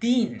3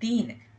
3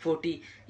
40।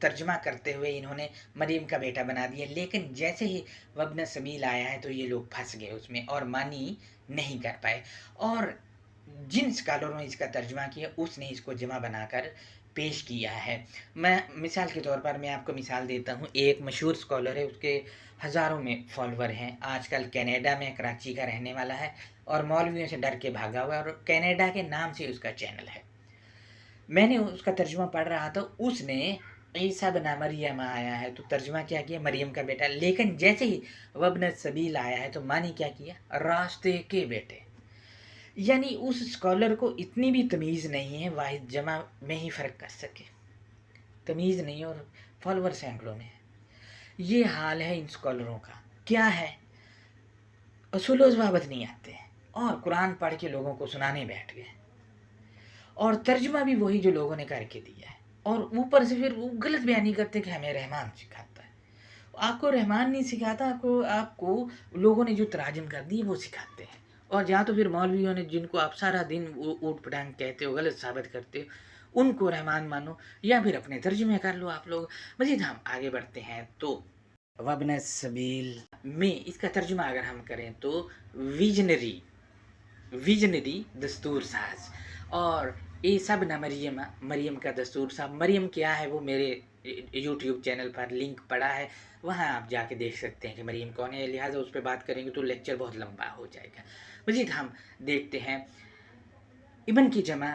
ترجمہ کرتے ہوئے انہوں نے مریم کا بیٹا بنا دیا، لیکن جیسے ہی وابن سبیل آیا ہے تو یہ لوگ پھنس گئے اس میں اور مانی نہیں کر پائے، اور جن اسکالروں نے اس کا ترجمہ کیا اس نے اس کو جمع بنا کر پیش کیا ہے۔ میں مثال کے طور پر میں آپ کو مثال دیتا ہوں، ایک مشہور اسکالر ہے، اس کے ہزاروں میں فالوور ہیں، آج کل کینیڈا میں کراچی کا رہنے والا ہے اور مولویوں سے ڈر کے بھاگا ہوا ہے اور کینیڈا کے نام سے اس کا چینل ہے۔ میں نے اس کا ترجمہ پڑھ رہا تھا، اس نے عیسیٰ بن مریم آیا ہے تو ترجمہ کیا کیا مریم کا بیٹا، لیکن جیسے ہی وابن سبیل آیا ہے تو معنی کیا کیا راستے کے بیٹے۔ یعنی اس اسکالر کو اتنی بھی تمیز نہیں ہے واحد جمع میں ہی فرق کر سکے، تمیز نہیں، اور فالوور سینکڑوں میں ہے۔ یہ حال ہے ان اسکالروں کا، کیا ہے اصول و ضوابط نہیں آتے ہیں اور قرآن پڑھ کے لوگوں کو سنانے بیٹھ گئے، اور ترجمہ بھی وہی جو لوگوں نے کر کے دیا ہے، اور اوپر سے پھر وہ غلط بیانی کرتے کہ ہمیں رحمان سکھاتا ہے۔ آپ کو رحمان نہیں سکھاتا، آپ کو لوگوں نے جو تراجم کر دی وہ سکھاتے ہیں، اور یا تو پھر مولویوں نے جن کو آپ سارا دن اوٹ پٹانگ کہتے ہو، غلط ثابت کرتے ہو، ان کو رحمان مانو یا پھر اپنے ترجمے کر لو آپ لوگ۔ مزید ہم آگے بڑھتے ہیں تو وابن السبیل میں اس کا ترجمہ اگر ہم کریں تو ویژنری دستور ساز، اور عیسیٰ بن مریم کا دستور ساز۔ مریم کیا ہے وہ میرے یوٹیوب چینل پر لنک پڑا ہے، وہاں آپ جا کے دیکھ سکتے ہیں کہ مریم کون ہے، لہٰذا اس پہ بات کریں گے تو لیکچر بہت لمبا ہو جائے گا۔ مزید ہم دیکھتے ہیں ابن کی جمع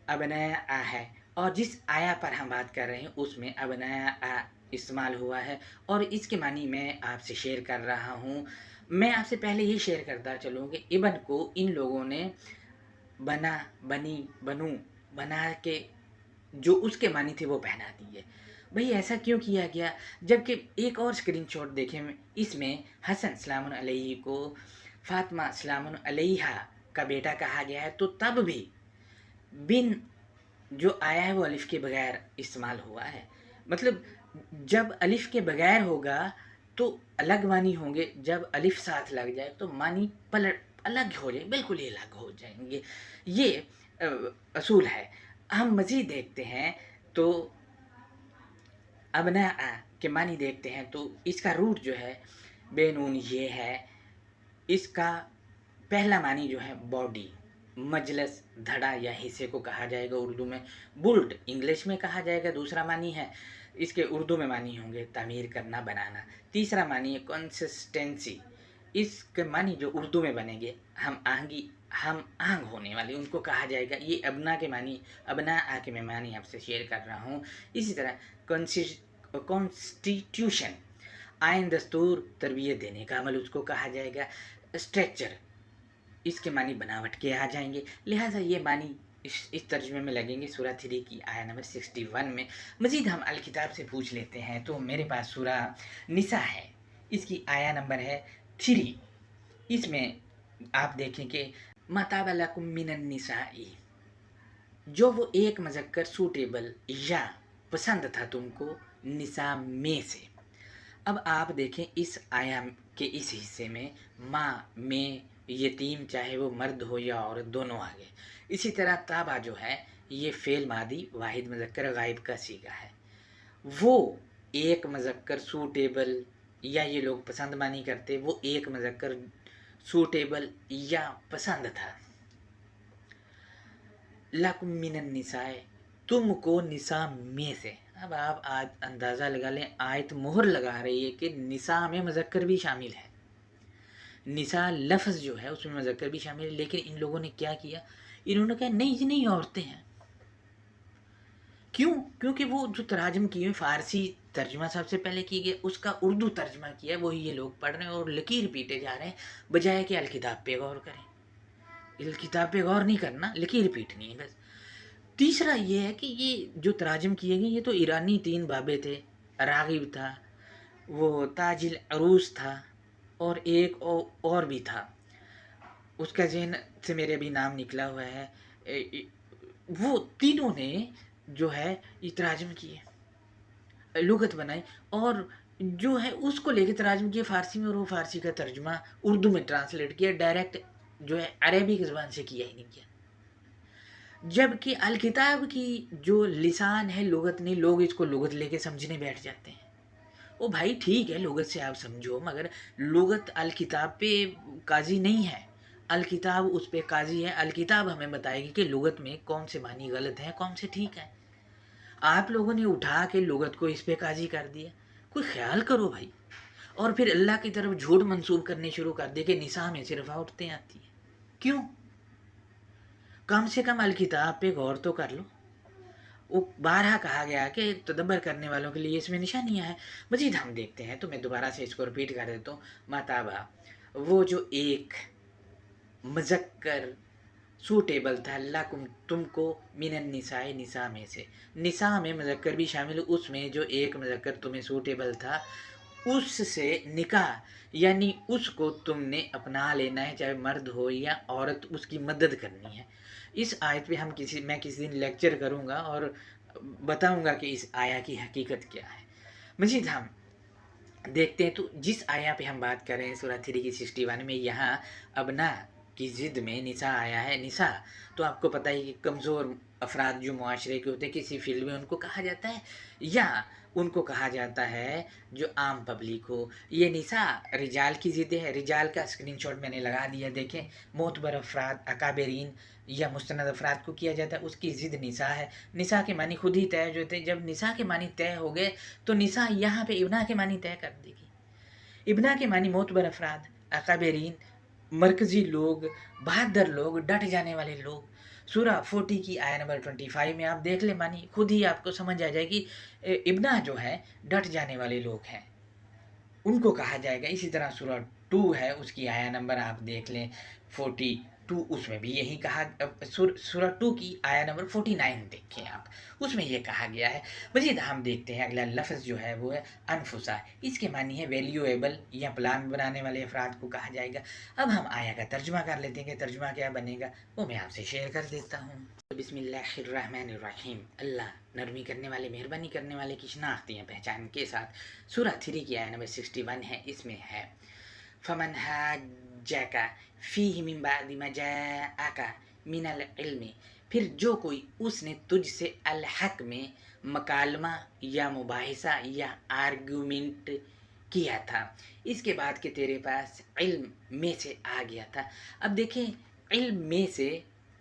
ابناء ہے، اور جس آیا پر ہم بات کر رہے ہیں اس میں ابناء استعمال ہوا ہے، اور اس کے معنی میں آپ سے شیئر کر رہا ہوں۔ میں آپ سے پہلے یہ شیئر کرتا چلوں کہ ابن کو ان لوگوں نے بنا، بنی، بنو بنا کے جو اس کے معنی تھے وہ پہنا دیے۔ بھئی ایسا کیوں کیا گیا؟ جبکہ ایک اور اسکرین شاٹ دیکھیں، اس میں حسن سلام علیہ کو فاطمہ سلام علیہا کا بیٹا کہا گیا ہے، تو تب بھی بن جو آیا ہے وہ الف کے بغیر استعمال ہوا ہے۔ مطلب جب الف کے بغیر ہوگا تو الگ معنی ہوں گے، جب الف ساتھ لگ جائے تو معنی الگ ہو جائے، بالکل ہی الگ ہو جائیں گے۔ یہ اصول ہے۔ ہم مزید دیکھتے ہیں تو ابناء کے معنی دیکھتے ہیں تو اس کا روٹ جو ہے بے نون یہ ہے، اس کا پہلا معنی جو ہے باڈی، مجلس، دھڑا یا حصے کو کہا جائے گا اردو میں، بلڈ انگلش میں کہا جائے گا، دوسرا معنی ہے اس کے اردو میں معنی ہوں گے تعمیر کرنا، بنانا، تیسرا معنی ہے کنسسٹنسی، اس کے معنی جو اردو میں بنیں گے ہم آہنگ ہونے والے، ان کو کہا جائے گا۔ یہ ابنا کے معنی، ابناء کے میں معنی آپ سے شیئر کر رہا ہوں۔ اسی طرح کانسٹیٹیوشن، آئین، دستور، تربیت دینے کا عمل اس کو کہا جائے گا۔ اسٹرکچر، اس کے معنی بناوٹ کے آ جائیں گے، لہٰذا یہ معنی اس ترجمے میں لگیں گے سورہ 3 کی آیا نمبر 61 میں۔ مزید ہم الکتاب سے پوچھ لیتے ہیں تو میرے پاس سورہ نساء ہے، اس کی آیا نمبر ہے 3۔ اس میں آپ دیکھیں کہ مَطَابَ لَكُم مِّنَ النِّسَاءِ، جو وہ ایک مذکر سوٹیبل یا پسند تھا تم کو نساء میں سے۔ اب آپ دیکھیں اس آیا کے اس حصے میں ماں میں یتیم، چاہے وہ مرد ہو یا عورت، دونوں آگے۔ اسی طرح تابع جو ہے یہ فعل ماضی واحد مذکر غائب کا صیغہ ہے، وہ ایک مذکر سوٹیبل یا یہ لوگ پسند معنی کرتے، وہ ایک مذکر سوٹیبل یا پسند تھا۔ لکم من النساء، تم کو نساء میں سے۔ اب آپ آج اندازہ لگا لیں، آیت مہر لگا رہی ہے کہ نساء میں مذکر بھی شامل ہے، نساء لفظ جو ہے اس میں مذکر بھی شامل ہے، لیکن ان لوگوں نے کیا کیا، انہوں نے کہا نہیں جی نہیں، عورتیں ہیں۔ کیوں؟ کیونکہ وہ جو تراجم کیے فارسی ترجمہ سب سے پہلے کی گیا، اس کا اردو ترجمہ کیا، وہی یہ لوگ پڑھ رہے ہیں اور لکیر پیٹے جا رہے ہیں، بجائے کہ الکتاب پہ غور کریں۔ الکتاب پہ غور نہیں کرنا، لکیر پیٹنی ہے بس۔ تیسرا یہ ہے کہ یہ جو تراجم کیے گئے یہ تو ایرانی 3 بابے تھے، راغب تھا، وہ تاج العروس تھا، اور ایک اور بھی تھا، اس کا ذہن سے میرے بھی نام نکلا ہوا ہے۔ وہ تینوں نے جو ہے یہ تراجم کیے، لغت بنائی، اور جو ہے اس کو لے کے تراجم کیے فارسی میں، اور وہ فارسی کا ترجمہ اردو میں ٹرانسلیٹ کیا، ڈائریکٹ جو ہے عربی کی زبان سے کیا ہی نہیں کیا۔ جبکہ الکتاب کی جو لسان ہے لغت نہیں، لوگ اس کو لغت لے کے سمجھنے بیٹھ جاتے ہیں۔ او بھائی ٹھیک ہے لغت سے آپ سمجھو، مگر لغت الکتاب پہ قاضی نہیں ہے، الکتاب اس پہ قاضی ہے۔ الکتاب ہمیں بتائے گی کہ لغت میں کون سے معنی غلط ہیں کون سے ٹھیک ہیں۔ آپ لوگوں نے اٹھا کے لغت کو اس پہ قاضی کر دیا، کوئی خیال کرو بھائی۔ اور پھر اللہ کی طرف جھوٹ منسوب کرنے شروع کر دے کہ نساء میں صرف عورتیں آتی ہیں۔ کیوں؟ کم سے کم الکتاب پہ غور تو کر لو۔ وہ بارہا کہا گیا کہ تدبر کرنے والوں کے لیے اس میں نشانیاں ہیں۔ مزید ہم دیکھتے ہیں، تو میں دوبارہ سے اس کو رپیٹ کر دیتا ہوں۔ ماتابہ وہ جو ایک مذکر سوٹیبل تھا لکم تم کو، من النساء نساء میں سے، نساء میں مذکر بھی شامل، اس میں جو ایک مذکر تمہیں سوٹیبل تھا اس سے نکاح، یعنی اس کو تم نے اپنا لینا ہے، چاہے مرد ہو یا عورت، اس کی مدد کرنی ہے۔ اس آیت پہ میں کسی دن لیکچر کروں گا اور بتاؤں گا کہ اس آیا کی حقیقت کیا ہے۔ مزید ہم دیکھتے ہیں، تو جس آیا پہ ہم بات کر رہے ہیں سورہ 3 کی 61 میں، یہاں ابنا کی ضد میں نساء آیا ہے۔ نساء تو آپ کو پتہ ہے کہ کمزور افراد جو معاشرے کے ہوتے ہیں، کسی فیلڈ میں ان کو کہا جاتا ہے، یا ان کو کہا جاتا ہے جو عام پبلک ہو۔ یہ نساء رجال کی ضد ہے۔ رجال کا اسکرین شاٹ میں نے لگا دیا، دیکھیں، معتبر افراد، اکابرین یا مستند افراد کو کیا جاتا ہے، اس کی ضد نساء ہے۔ نساء کے معنی خود ہی طے جو تھے، جب نساء کے معنی طے ہو گئے تو نساء یہاں پہ ابنا کے معنی طے کر دے گی۔ ابنا کے معنی معتبر افراد، اکابرین، مرکزی لوگ، بہادر لوگ، ڈٹ جانے والے لوگ۔ سورہ 40 کی آیا نمبر 25 میں آپ دیکھ لیں، معنی خود ہی آپ کو سمجھ آ جائے گی۔ ابنا جو ہے ڈٹ جانے والے لوگ ہیں، ان کو کہا جائے گا۔ اسی طرح سورہ 2 ہے، اس کی آیا نمبر آپ دیکھ لیں 42، اس میں بھی یہی کہا۔ سورہ 2 کی آیا نمبر 49 دیکھیں آپ، اس میں یہ کہا گیا ہے۔ مزید ہم دیکھتے ہیں اگلا لفظ جو ہے وہ ہے انفسا، اس کے معنی ہے ویلیویبل یا پلان بنانے والے افراد کو کہا جائے گا۔ اب ہم آیا کا ترجمہ کر لیتے ہیں کہ ترجمہ کیا بنے گا، وہ میں آپ سے شیئر کر دیتا ہوں۔ بسم اللہ الرحمن الرحیم، اللہ نرمی کرنے والے، مہربانی کرنے والے کی شناخت یا پہچان کے ساتھ۔ سورہ 3 کی آیا نمبر 61 ہے، اس میں ہے فمن حاجک فیہ من بعد ما جاءک من العلم، پھر جو کوئی اس نے تجھ سے الحق میں مکالمہ یا مباحثہ یا آرگومنٹ کیا تھا، اس کے بعد کہ تیرے پاس علم میں سے آ گیا تھا۔ اب دیکھیں، علم میں سے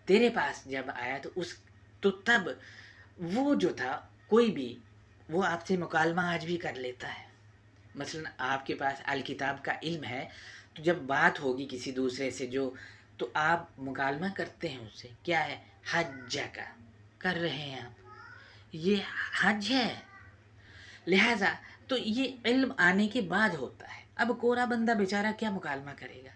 تیرے پاس جب آیا تو تب وہ جو تھا، کوئی بھی وہ آپ سے مکالمہ آج بھی کر لیتا ہے۔ مثلا آپ کے پاس الکتاب کا علم ہے، تو جب بات ہوگی کسی دوسرے سے تو آپ مکالمہ کرتے ہیں اس سے، کیا ہے؟ حج کا کر رہے ہیں آپ، یہ حج ہے۔ لہٰذا تو یہ علم آنے کے بعد ہوتا ہے۔ اب کورا بندہ بیچارہ کیا مکالمہ کرے گا؟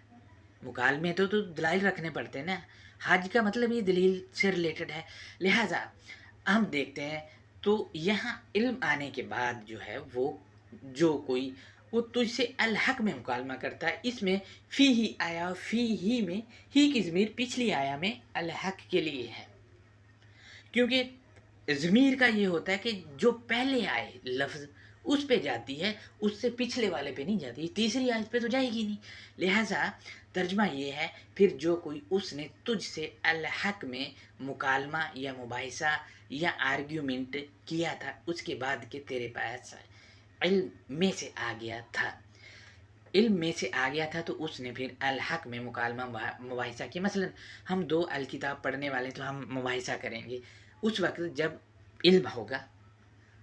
مکالمے تو دلائل رکھنے پڑتے ہیں نا۔ حج کا مطلب یہ دلیل سے ریلیٹڈ ہے۔ لہٰذا ہم دیکھتے ہیں، تو یہاں علم آنے کے بعد جو ہے جو کوئی وہ تجھ سے الحق میں مکالمہ کرتا ہے، اس میں فی ہی آیا، فی ہی میں ہی کی ضمیر پچھلی آیا میں الحق کے لیے ہے، کیونکہ ضمیر کا یہ ہوتا ہے کہ جو پہلے آئے لفظ اس پہ جاتی ہے، اس سے پچھلے والے پہ نہیں جاتی، تیسری آیت پہ تو جائے گی نہیں۔ لہٰذا ترجمہ یہ ہے، پھر جو کوئی اس نے تجھ سے الحق میں مکالمہ یا مباحثہ یا آرگیومنٹ کیا تھا، اس کے بعد کہ تیرے پاس علم میں سے آ گیا تھا، علم میں سے آ گیا تھا، تو اس نے پھر الحق میں مکالمہ مباحثہ کیا۔ مثلا ہم دو الکتاب پڑھنے والے تو ہم مباحثہ کریں گے، اس وقت جب علم ہوگا،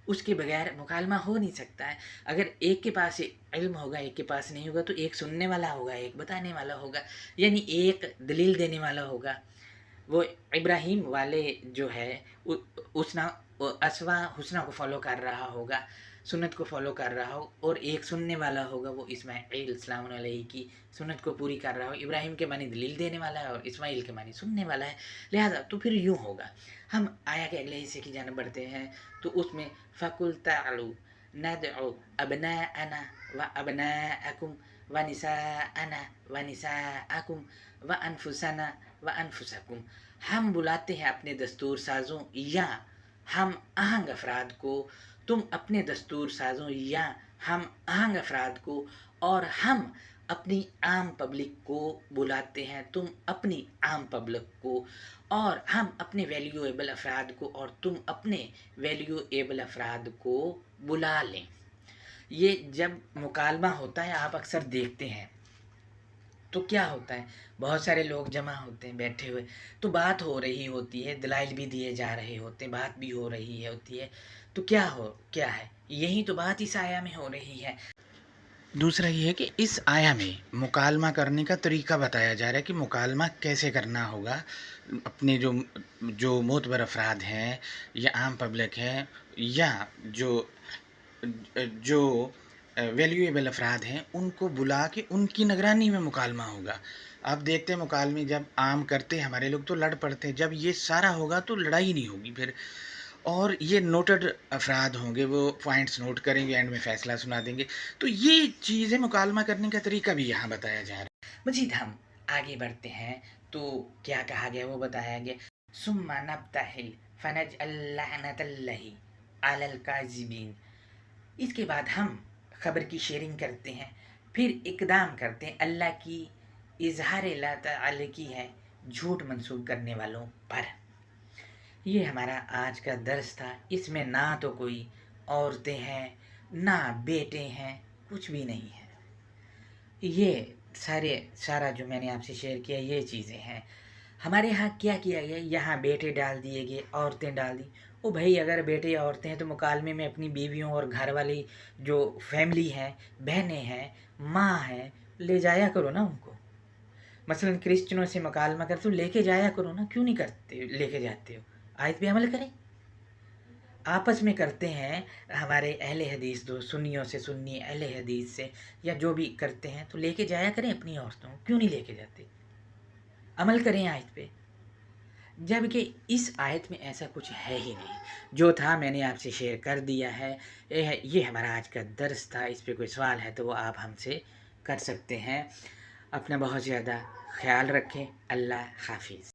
اس کے بغیر مکالمہ ہو نہیں سکتا ہے۔ اگر ایک کے پاس علم ہوگا ایک کے پاس نہیں ہوگا، تو ایک سننے والا ہوگا ایک بتانے والا ہوگا، یعنی ایک دلیل دینے والا ہوگا۔ وہ ابراہیم والے جو ہے اسوا حسنہ کو فالو کر رہا ہوگا، سنت کو فالو کر رہا ہو، اور ایک سننے والا ہوگا، وہ اسماعیل السلام علیہ کی سنت کو پوری کر رہا ہو۔ ابراہیم کے معنی دلیل دینے والا ہے اور اسماعیل کے معنی سننے والا ہے۔ لہٰذا تو پھر یوں ہوگا۔ ہم آیا کے اگلے حصے کی جانب بڑھتے ہیں، تو اس میں فَقُلْ تَعْلُوا نَدْعُ أَبْنَاءَنَا وَأَبْنَاءَكُمْ وَنِسَاءَنَا وَنِسَاءَكُمْ وَأَنفُسَنَا وَأَنفُسَكُمْ، ہم بلاتے ہیں اپنے دستور سازوں یا ہم آہنگ افراد کو، تم اپنے دستور سازوں یا ہم آہنگ افراد کو، اور ہم اپنی عام پبلک کو بلاتے ہیں، تم اپنی عام پبلک کو، اور ہم اپنے ویلیویبل افراد کو اور تم اپنے ویلیویبل افراد کو بلا لیں۔ یہ جب مکالمہ ہوتا ہے آپ اکثر دیکھتے ہیں تو کیا ہوتا ہے، بہت سارے لوگ جمع ہوتے ہیں بیٹھے ہوئے، تو بات ہو رہی ہوتی ہے، دلائل بھی دیے جا رہے ہوتے ہیں، بات بھی ہو رہی ہوتی ہے، تو کیا ہے، یہی تو بات اس آیا میں ہو رہی ہے۔ دوسرا یہ ہے کہ اس آیا میں مکالمہ کرنے کا طریقہ بتایا جا رہا ہے کہ مکالمہ کیسے کرنا ہوگا اپنے جو معتبر افراد ہیں یا عام پبلک ہے یا جو ویلیویبل افراد ہیں ان کو بلا کے ان کی نگرانی میں مکالمہ ہوگا۔ آپ دیکھتے ہیں مکالمے جب عام کرتے ہمارے لوگ تو لڑ پڑتے ہیں، جب یہ سارا ہوگا تو لڑائی نہیں ہوگی پھر، اور یہ نوٹڈ افراد ہوں گے، وہ پوائنٹس نوٹ کریں گے، اینڈ میں فیصلہ سنا دیں گے۔ تو یہ چیزیں مکالمہ کرنے کا طریقہ بھی یہاں بتایا جا رہا ہے۔ مزید ہم آگے بڑھتے ہیں تو کیا کہا گیا وہ بتایا گیا، ثم نبتہل فنجعل لعنۃ اللہ علی الکاذبین۔ اس کے بعد ہم خبر کی شیئرنگ کرتے ہیں، پھر اقدام کرتے ہیں اللہ کی اظہار لا تعالی کی ہے جھوٹ منسوب کرنے والوں پر۔ یہ ہمارا آج کا درس تھا، اس میں نہ تو کوئی عورتیں ہیں نہ بیٹے ہیں، کچھ بھی نہیں ہے۔ یہ سارا جو میں نے آپ سے شیئر کیا یہ چیزیں ہیں۔ ہمارے ہاں کیا کیا گیا، یہاں بیٹے ڈال دیے گئے، عورتیں ڈال دی۔ او بھائی اگر بیٹے عورتیں ہیں تو مکالمے میں اپنی بیویوں اور گھر والی جو فیملی ہے، بہنیں ہیں، ماں ہیں، لے جایا کرو نا ان کو۔ مثلا کرسچنوں سے مکالمہ کر تو لے کے جایا کرو نا، کیوں نہیں کرتے لے کے جاتے ہو؟ آیت پہ عمل کریں، آپس میں کرتے ہیں ہمارے اہل حدیث دوست، سنیوں سے سنی اہل حدیث سے یا جو بھی کرتے ہیں تو لے کے جایا کریں اپنی عورتوں، کیوں نہیں لے کے جاتے؟ عمل کریں آیت پہ، جبکہ اس آیت میں ایسا کچھ ہے ہی نہیں۔ جو تھا میں نے آپ سے شیئر کر دیا ہے۔ یہ ہمارا آج کا درس تھا، اس پہ کوئی سوال ہے تو وہ آپ ہم سے کر سکتے ہیں۔ اپنا بہت زیادہ خیال رکھیں، اللہ حافظ۔